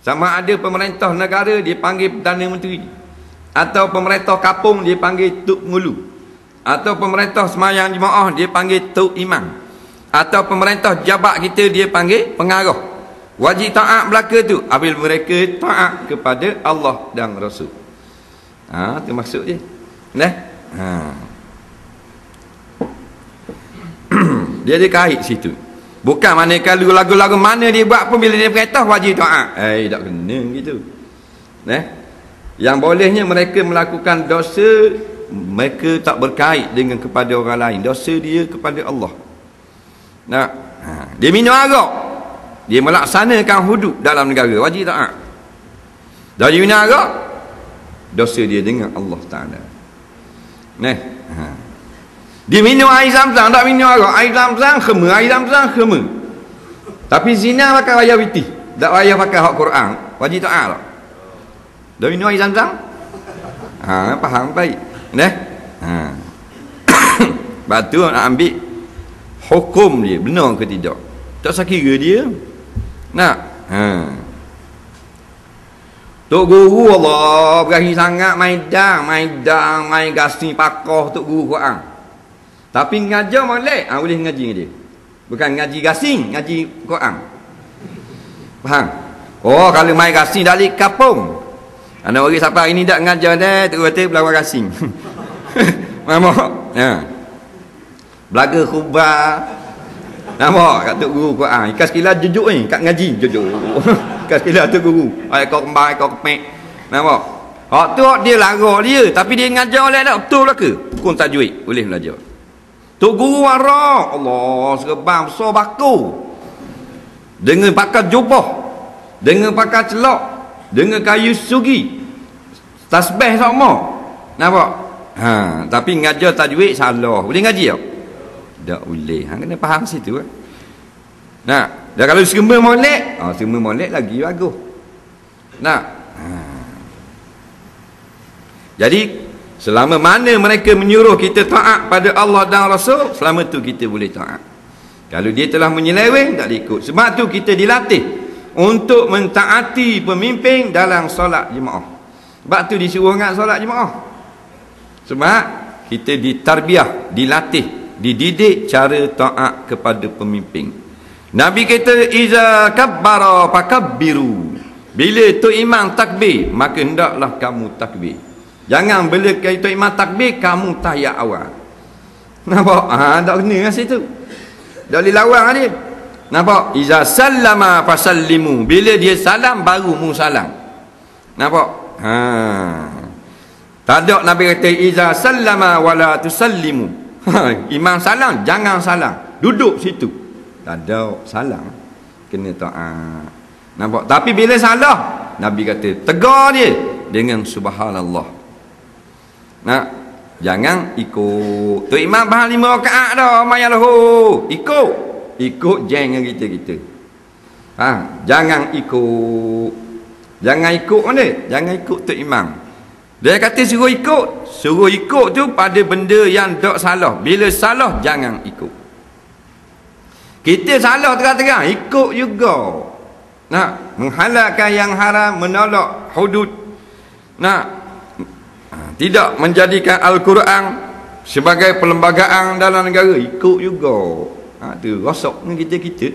Sama ada pemerintah negara dia panggil Perdana Menteri, atau pemerintah kapung dia panggil Tuk Ngulu, atau pemerintah semayang jemaah dia panggil Tuk Imam, atau pemerintah jabat kita dia panggil pengarah. Wajib taat belaka tu apabila mereka taat kepada Allah dan Rasul. Itu maksud dia. Dia ada kait situ. Bukan mana kalau lagu-lagu mana dia buat pun bila dia perintah wajib taat. Tak kena gitu. Yang bolehnya mereka melakukan dosa, mereka tak berkait dengan kepada orang lain. Dosa dia kepada Allah. Dia minum arak, dia melaksanakan hudud dalam negara, wajib taat. Dia minum arak, dosa dia dengan Allah Ta'ala. Dia minum air Zam-Zam, tak minum arak. Air Zam-Zam khema, air Zam-Zam khema. Tapi zina pakai wayah putih, tak wayah pakai hak Quran, wajib taat tak? Dia minum air Zam-Zam? Faham baik. Lepas tu nak ambil hukum dia, benar ke tidak. Tak sekira dia. Tok guru Allah berani sangat main gasing pakoh tok guru Quran. Tapi ngajar molek, boleh ngaji dengan dia. Bukan ngaji gasing, ngaji Quran. Faham? Kalau main gasing dari kapung. Anak orang siapa ini tak ngajar dah, tu kata belawang gasing. Nampak? Belaga khubah. Nampak kat tok guru Quran. Ikan sekilas jujuk ni, kat ngaji jujuk. Ikan sekilas tok guru. Ekor kembar, ekor kepek. Nampak? Hak tu dia larang dia, tapi dia ngajar oleh tak betul ke? Hukum tajwid boleh belajar. Tok guru warak, Allah serebang besar baku. Dengan pakai jubah, dengan pakai celak, dengan kayu sugi, tasbih sama. Nampak? Tapi ngajar tajwid salah. Boleh ngaji tak? Tak boleh. Kena faham situ. Dan kalau semua molek, semua molek lagi bagus. Jadi selama mana mereka menyuruh kita taat pada Allah dan Rasul, selama tu kita boleh taat. Kalau dia telah menyeleweng, tak ikut. Sebab tu kita dilatih untuk mentaati pemimpin dalam solat jemaah. Sebab tu disuruh ingat solat jemaah. Sebab kita ditarbiah, dilatih, dididik cara taat kepada pemimpin. Nabi kata iza kabbara fakabbiru. Bila tu imam takbir, maka hendaklah kamu takbir. Jangan bila tu imam takbir kamu tahiyat awal. Nampak? Tak kena kat situ. Tak boleh lawan dia. Nampak? Iza sallama fasallimu. Bila dia salam baru mu salam. Nampak? Tak ada Nabi kata iza sallama wala tusallimu. Imam salam jangan salam, duduk situ. Tak ada salam, kena taat. Nampak? Tapi bila salah, Nabi kata tegar dia dengan subhanallah. Jangan ikut. Tu imam bahal 5 rakaat dah, mayalahu. Ikut jangan kita. Jangan ikut. Jangan ikut mana? Jangan ikut tu imam. Dia kata suruh ikut tu pada benda yang tak salah. Bila salah jangan ikut. Kita salah terang-terang ikut juga. Menghalalkan yang haram, menolak hudud. Tidak menjadikan Al-Quran sebagai perlembagaan dalam negara, ikut juga. Tu rosak ni kita.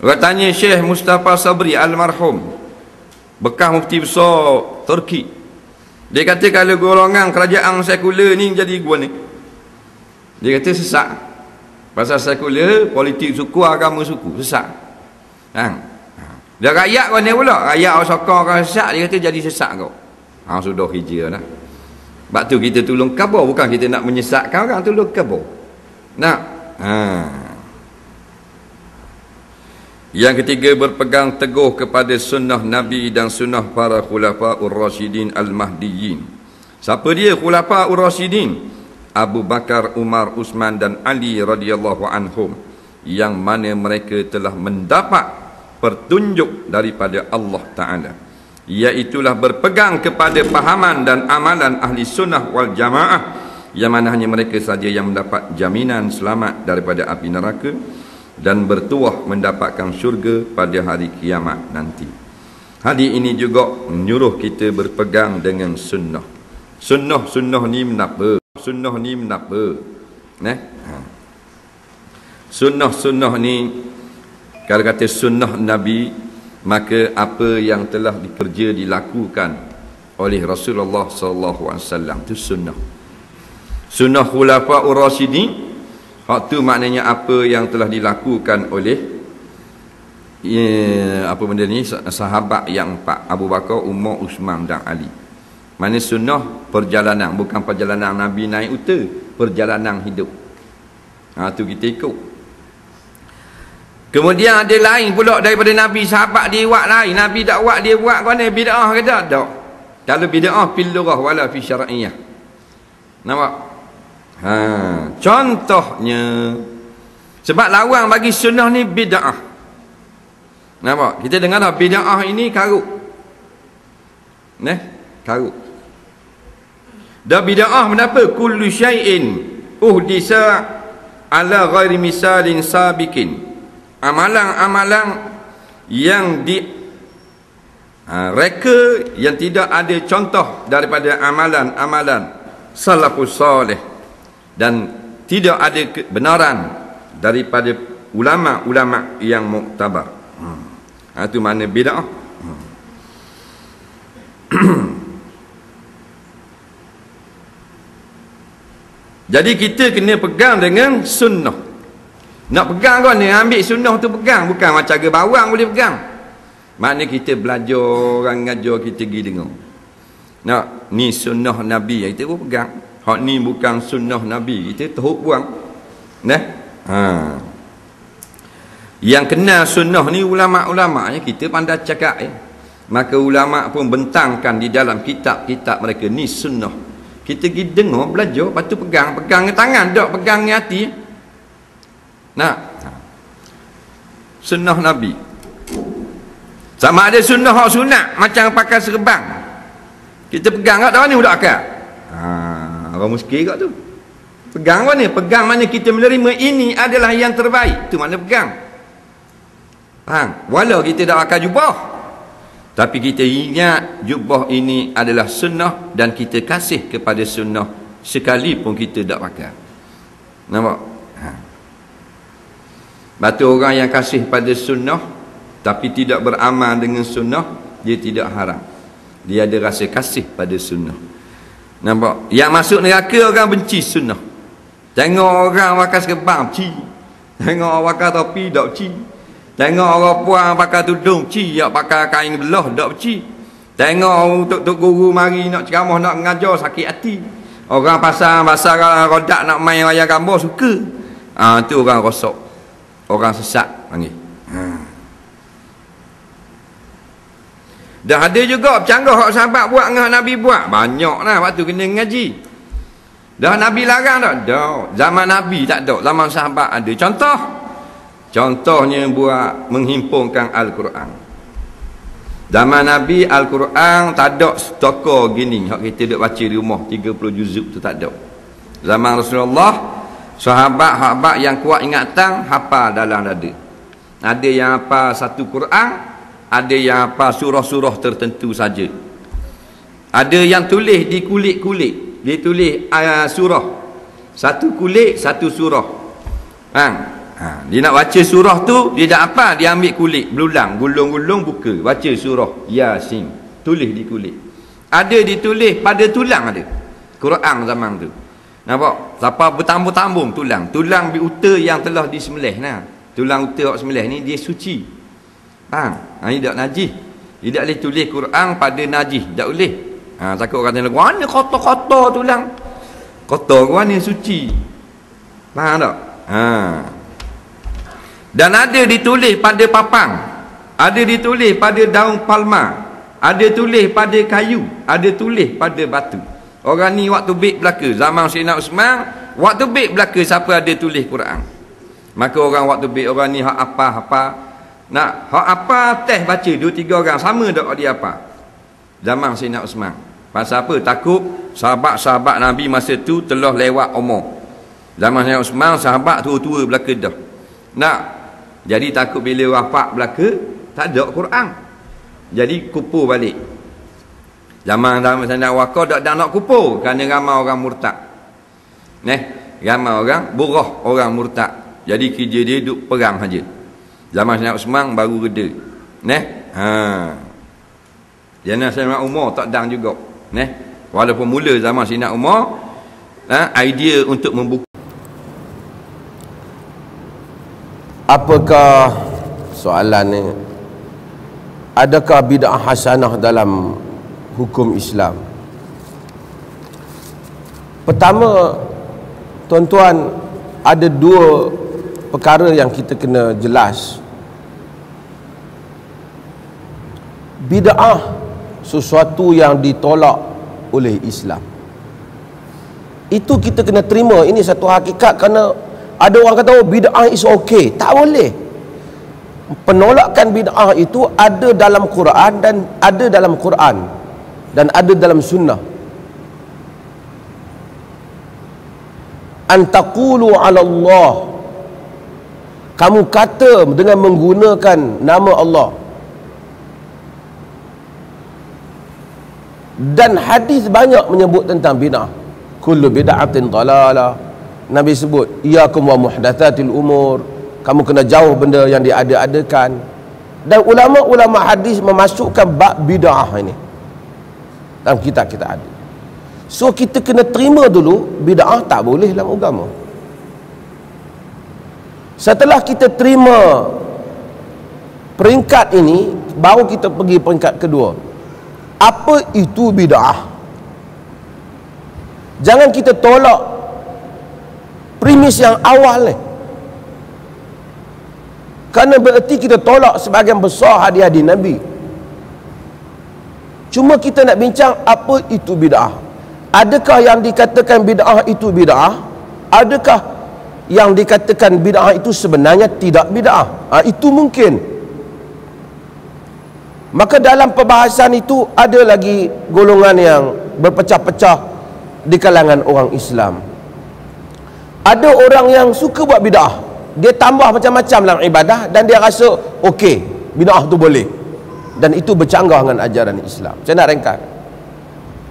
Orang tanya Syekh Mustafa Sabri almarhum, bekas mufti besar Turki. Dia kata kalau golongan kerajaan sekular ni jadi gua ni, dia kata sesat. Pasal sekular, politik suku, agama suku, sesat. Dia rakyat kau ni pula, rakyat orang sokong kau sesat, dia kata jadi sesat kau. Sudah hijrah dah. Sebab tu kita tolong khabar, bukan kita nak menyesatkan orang, tolong khabar. Yang ketiga, berpegang teguh kepada sunnah Nabi dan sunnah para khulafa'ur rasyidin al-mahdiyyin. Siapa dia khulafa'ur rasyidin? Abu Bakar, Umar, Uthman dan Ali radhiyallahu anhum, yang mana mereka telah mendapat petunjuk daripada Allah Ta'ala, iaitulah berpegang kepada pahaman dan amalan ahli sunnah wal jamaah, yang mana hanya mereka saja yang mendapat jaminan selamat daripada api neraka dan bertuah mendapatkan syurga pada hari kiamat nanti. Hadis ini juga menyuruh kita berpegang dengan sunnah. Sunnah ni menapa? Sunnah ni menapa? Sunnah ni, kalau kata sunnah Nabi, maka apa yang telah dilakukan oleh Rasulullah sallallahu alaihi wasallam itu sunnah. Sunnah khulafaur rasyidin, hak tu maknanya apa yang telah dilakukan oleh apa benda ni, sahabat yang empat, Abu Bakar, Umar, Uthman dan Ali. Mana sunnah perjalanan, bukan perjalanan Nabi naik unta, perjalanan hidup. Tu kita ikut. Kemudian ada lain pula daripada Nabi, sahabat dia buat lain, Nabi tak buat, dia buat kau ni bid'ah ke tak? Tak. Kalau bid'ah fil lughah wala fi syar'iyyah. Nampak? Contohnya, sebab lawang bagi sunnah ni bid'ah. Nampak? Kita dengar dah bid'ah ini karut. Karut. Dan bid'ah menapa? Kullu syai'in uhdisa ala ghairi misalin sabiqin. Amalan-amalan yang reka, yang tidak ada contoh daripada amalan-amalan salafus salih, dan tidak ada kebenaran daripada ulama-ulama yang muktabar. Itu mana bid'ah. Jadi kita kena pegang dengan sunnah. Nak pegang kau ni, ambil sunnah tu pegang. Bukan macam ke bawang boleh pegang. Maknanya kita belajar, orang ngajar, kita pergi dengar. Nak, ni sunnah Nabi, kita pun pegang. Hak ni bukan sunnah Nabi, kita teruk buang. Yang kenal sunnah ni ulama'-ulama', kita pandai cakap. Maka ulama' pun bentangkan di dalam kitab-kitab mereka, ni sunnah. Kita pergi dengar, belajar, lepas tu pegang. Pegang dengan tangan, tak pegang dengan hati. Sunnah Nabi. Sama ada sunnah atau sunat, macam pakai serban, kita pegang kat tahu ni budak akal. Orang muskil kat tu. Pegang apa ni? Pegang mana kita menerima ini adalah yang terbaik. Tu mana pegang. Faham? Walau kita dah pakai jubah, tapi kita ingat jubah ini adalah sunnah dan kita kasih kepada sunnah sekalipun kita tak pakai. Nampak? Batu orang yang kasih pada sunnah tapi tidak beramal dengan sunnah, dia tidak haram. Dia ada rasa kasih pada sunnah. Nampak? Yang masuk neraka orang benci sunnah. Tengok orang pakai serban, ci. Tengok orang pakai topi, tak ci. Tengok orang puan pakai tudung, ci. Yang pakai kain belah, tak ci. Tengok tok guru mari nak ceramah, nak mengajar, sakit hati. Orang pasang rodak nak main wayang gambar, suka. Tu orang rosak. Orang sesat panggil. Dah ada juga bercanggah hak sahabat buat dengan Nabi buat. Banyak lah, waktu kena ngaji. Dah Nabi larang tak? Tak. Zaman Nabi tak ada, zaman sahabat ada. Contohnya buat menghimpunkan Al-Quran. Zaman Nabi Al-Quran tak ada toko gini hak kita duk baca di rumah 30 juzuk tu, tak ada. Zaman Rasulullah, sahabat-sahabat yang kuat ingatan hafal dalam dada. Ada yang hafal satu Quran, ada yang hafal surah-surah tertentu saja. Ada yang tulis di kulit-kulit. Dia tulis surah. Satu kulit, satu surah. Dia nak baca surah tu, dia tak hafal, dia ambil kulit, berulang, gulung-gulung, buka, baca surah Yasin, tulis di kulit. Ada ditulis pada tulang ada. Quran zaman tu. Nampak? Siapa bertambung-tambung tulang biuta yang telah disembelih nah. Tulang uta hak sembelih ni dia suci. Faham? Ini tak najis. Dia tak boleh tulis Quran pada najis, tak boleh. Takut orang tanya, "Mana kotor-kotor tulang?" Kotor mana suci. Faham tak? Dan ada ditulis pada papang, ada ditulis pada daun palma, ada tulis pada kayu, ada tulis pada batu. Orang ni waktu baik belaka zaman Sayyidina Uthman, waktu baik belaka siapa ada tulis Quran. Maka orang waktu baik, orang ni hak apa nak hak apa teh baca 2-3 orang sama dak dia apa. Zaman Sayyidina Uthman. Pasal apa? Takut sahabat-sahabat Nabi masa tu telah lewat umur. Zaman Sayyidina Uthman sahabat tua-tua belaka dah. Jadi takut bila wafat belaka tak ada Quran. Jadi kupur balik. Zaman Sayyidina Abu Bakar tak nak kupur kerana ramai orang murtad. Ramai orang burah, orang murtad. Jadi kerja dia duduk perang saja. Zaman Sayyidina Uthman baru reda. Jangan Sayyidina Umar tak dang juga. Walaupun mula zaman Sayyidina Umar, idea untuk membuka. Apakah soalan ni? Adakah bid'ah hasanah dalam hukum Islam? Pertama, tuan-tuan, ada dua perkara yang kita kena jelas. Bid'ah sesuatu yang ditolak oleh Islam. Itu kita kena terima. Ini satu hakikat. Kerana ada orang kata, oh, bid'ah is okay. Tak boleh. Penolakan bid'ah itu ada dalam Quran dan ada dalam Quran dan ada dalam sunnah. Antaqulu 'ala Allah, kamu kata dengan menggunakan nama Allah. Dan hadis banyak menyebut tentang bid'ah. Kullu bid'atin dalalah. Nabi sebut, iyakum wa muhdatsatil umur, kamu kena jauh benda yang diada-adakan. Dan ulama-ulama hadis memasukkan bab bid'ah ini dalam kitab kita ada. So kita kena terima dulu bid'ah tak boleh dalam agama. Setelah kita terima peringkat ini, baru kita pergi peringkat kedua. Apa itu bid'ah? Jangan kita tolak premis yang awal ni. Kerana bererti kita tolak sebahagian besar hadis-hadis Nabi. Cuma kita nak bincang apa itu bid'ah. Adakah yang dikatakan bid'ah itu bid'ah? Adakah yang dikatakan bid'ah itu sebenarnya tidak bid'ah? Itu mungkin. Maka dalam perbahasan itu ada lagi golongan yang berpecah-pecah di kalangan orang Islam. Ada orang yang suka buat bid'ah. Dia tambah macam-macam dalam ibadah dan dia rasa okey, bid'ah tu boleh. Dan itu bercanggah dengan ajaran Islam. Saya nak ringkas.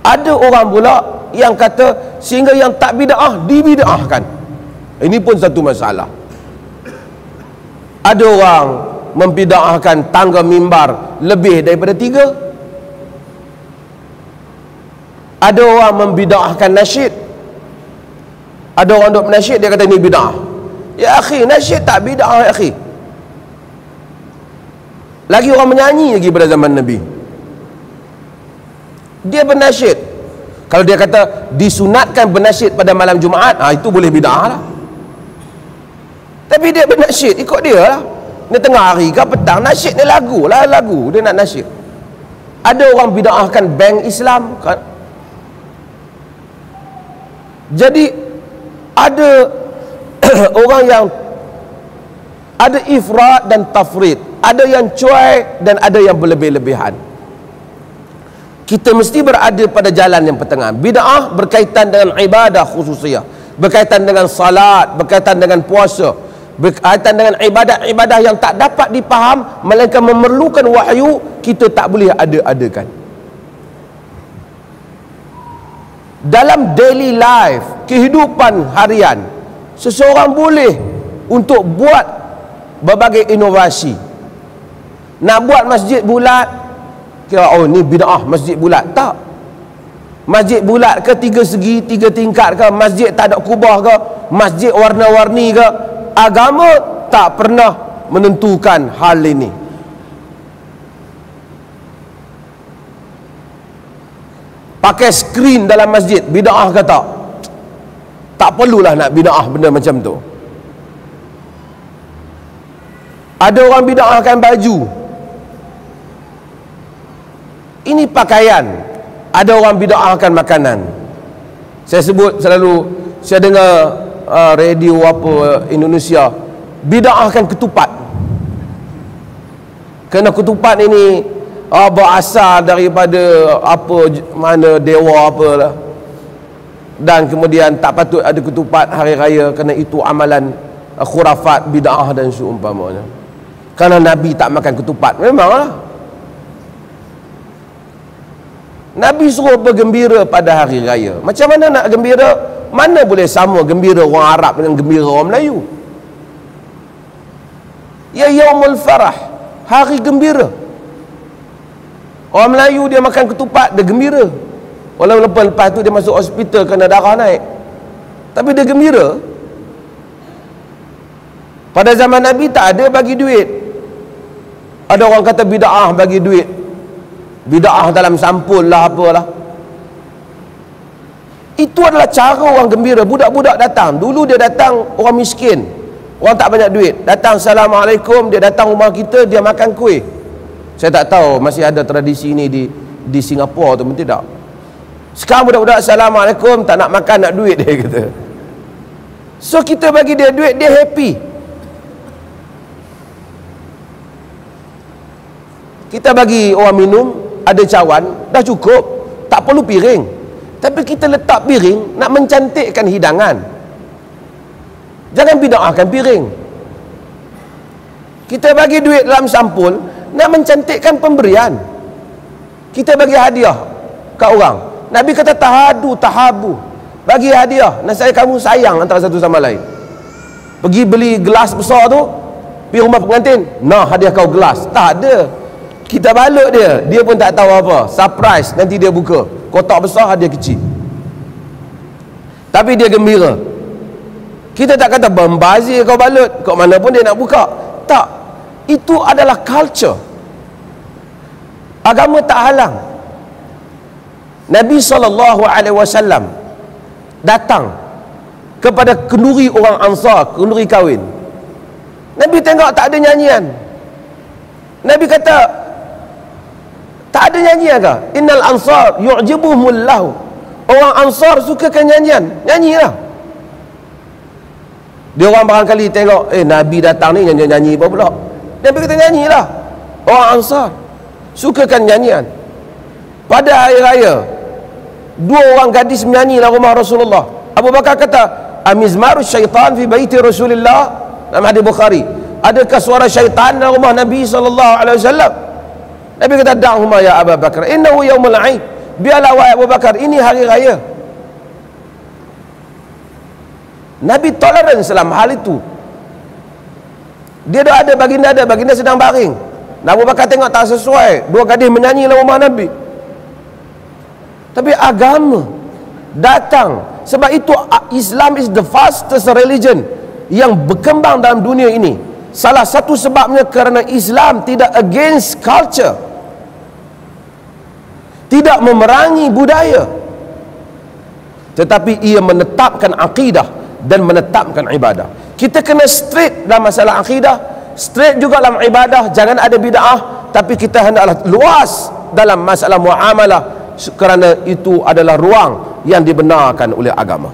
Ada orang pula yang kata sehingga yang tak bid'ah dibid'ahkan. Ini pun satu masalah. Ada orang membid'ahkan tangga mimbar lebih daripada 3. Ada orang membid'ahkan nasyid. Ada orang duk nasyid, dia kata ini bid'ah. Ya akhi, nasyid tak bid'ah ya akhi. Lagi orang menyanyi lagi pada zaman Nabi. Dia bernasyid. Kalau dia kata disunatkan bernasyid pada malam Jumaat, itu boleh bid'ah lah. Tapi dia bernasyid, ikut dia lah. Ni tengah hari ke petang, nasyid ni lagu lah, lagu. Dia nak nasyid. Ada orang bid'ahkan bank Islam kan? Jadi ada orang yang ada ifrat dan tafrid, ada yang cuai dan ada yang berlebih-lebihan. Kita mesti berada pada jalan yang pertengahan. Bid'ah berkaitan dengan ibadah khususiyah, berkaitan dengan salat, berkaitan dengan puasa, berkaitan dengan ibadah-ibadah yang tak dapat dipaham melainkan memerlukan wahyu, kita tak boleh ada-adakan. Dalam daily life, kehidupan harian, seseorang boleh untuk buat berbagai inovasi. Nak buat masjid bulat, kira oh ni bid'ah masjid bulat. Tak. Masjid bulat ke 3 segi, 3 tingkat ke, masjid tak ada kubah ke, masjid warna-warni ke, agama tak pernah menentukan hal ini. Pakai skrin dalam masjid, bid'ah ke tak? Tak perlulah nak bid'ah benda macam tu. Ada orang bid'ahkan baju. Ini pakaian. Ada orang bid'ahkan makanan. Saya sebut selalu, saya dengar radio apa Indonesia bid'ahkan ketupat. Kerana ketupat ini berasal daripada apa mana dewa apalah. Dan kemudian tak patut ada ketupat hari raya kerana itu amalan khurafat, bid'ah dan seumpamanya. Kerana Nabi tak makan ketupat. Memanglah. Nabi suruh bergembira pada hari raya. Macam mana nak gembira? Mana boleh sama gembira orang Arab dengan gembira orang Melayu? Ya yaumul farah, hari gembira. Orang Melayu dia makan ketupat, dia gembira. Walaupun lepas tu dia masuk hospital kerana darah naik, tapi dia gembira. Pada zaman Nabi tak ada bagi duit. Ada orang kata bid'ah bagi duit, bid'ah dalam sampul lah apalah. Itu adalah cara orang gembira. Budak-budak datang, dulu dia datang orang miskin, orang tak banyak duit, datang Assalamualaikum, dia datang rumah kita, dia makan kuih. Saya tak tahu masih ada tradisi ini di Singapura tu, mungkin tidak. Sekarang budak-budak Assalamualaikum, tak nak makan, nak duit, dia kata. So kita bagi dia duit, dia happy. Kita bagi orang minum, ada cawan, dah cukup, tak perlu piring. Tapi kita letak piring nak mencantikkan hidangan. Jangan bid'ahkan piring. Kita bagi duit dalam sampul nak mencantikkan pemberian. Kita bagi hadiah kat orang. Nabi kata tahadu, tahabu. Bagi hadiah, nasib kamu sayang antara satu sama lain. Pergi beli gelas besar tu, pergi rumah pengantin, nah hadiah kau gelas. Tak ada. Kita balut dia, dia pun tak tahu apa. Surprise, nanti dia buka. Kotak besar, hadiah kecil. Tapi dia gembira. Kita tak kata membazir kau balut, kat mana pun dia nak buka. Tak. Itu adalah culture. Agama tak halang. Nabi SAW datang kepada kenduri orang Ansar, kenduri kahwin. Nabi tengok tak ada nyanyian. Nabi kata, tak ada nyanyian ke? Innal ansar yu'jibuhumul lahu. Orang Ansar sukakan nyanyian, nyanyilah. Dia orang barangkali tengok, Nabi datang ni nyanyi apa pula? Nabi kata nyanyilah. Orang Ansar sukakan nyanyian. Pada hari raya, dua orang gadis menyanyi dalam rumah Rasulullah. Abu Bakar kata, amizmarus syaitan fi baiti Rasulillah. Dalam hadis Bukhari, adakah suara syaitan dalam rumah Nabi SAW? Nabi kata, da'huma ya Abu Bakar, innahu yaumul 'aid. Biarlah wahai Abu Bakar, ini hari raya. Nabi tolerance dalam hal itu. Dia dah ada baginda sedang baring. Abu Bakar tengok tak sesuai, dua gadis menyanyi dalam rumah Nabi. Tapi agama datang. Sebab itu Islam is the fastest religion yang berkembang dalam dunia ini. Salah satu sebabnya kerana Islam tidak against culture, tidak memerangi budaya, tetapi ia menetapkan akidah dan menetapkan ibadah. Kita kena straight dalam masalah akidah, straight juga dalam ibadah. Jangan ada bid'ah, tapi kita hendaklah luas dalam masalah muamalah, kerana itu adalah ruang yang dibenarkan oleh agama.